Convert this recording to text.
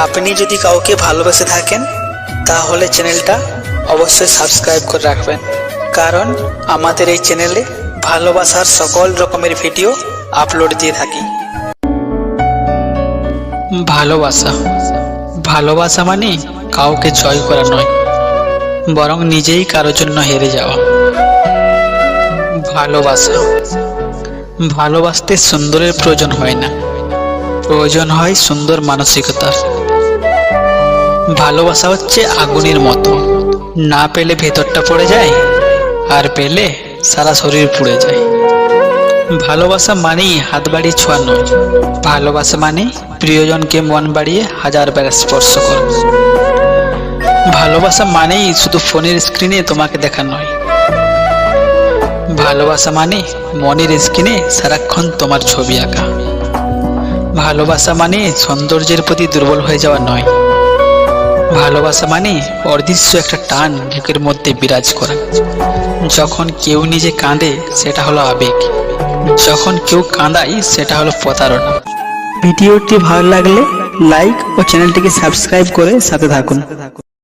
আপনি যদি কাউকে ভালোবেসে থাকেন তাহলে চ্যানেলটা অবশ্যই সাবস্ক্রাইব করে রাখবেন, কারণ আমাদের এই চ্যানেলে ভালোবাসার সকল রকমের ভিডিও আপলোড দিয়ে থাকি। ভালোবাসা মানে কাউকে জয় করা নয়, বরং নিজেই কারোর জন্য হেরে যাওয়া। ভালোবাসতে সুন্দরের প্রয়োজন হয় না, প্রয়োজন হয় সুন্দর মানসিকতার। ভালোবাসা হচ্ছে আগুনের মতো, না পেলে ভেতরটা পড়ে যায়, আর পেলে সারা শরীর পুড়ে যায়। ভালোবাসা মানেই হাত বাড়িয়ে ছোঁয়া নয়, ভালোবাসা মানে প্রিয়জনকে মন বাড়িয়ে হাজারবার স্পর্শ করা। ভালোবাসা মানেই শুধু ফোনের স্ক্রিনে তোমাকে দেখা নয়, ভালোবাসা মানে মনের স্ক্রিনে সারাক্ষণ তোমার ছবি আঁকা। ভালোবাসা মানে সৌন্দর্যের প্রতি দুর্বল হয়ে যাওয়া নয়, ভালোবাসা মানে অদৃশ্য একটা টান বুকের মধ্যে বিরাজ করা। যখন কেউ নিজে কাঁদে সেটা হলো আবেগ, যখন কেউ কাঁদায় সেটা হলো প্রতারণা। ভিডিওটি ভালো লাগলে লাইক ও চ্যানেলটিকে সাবস্ক্রাইব করে সাথে থাকুন।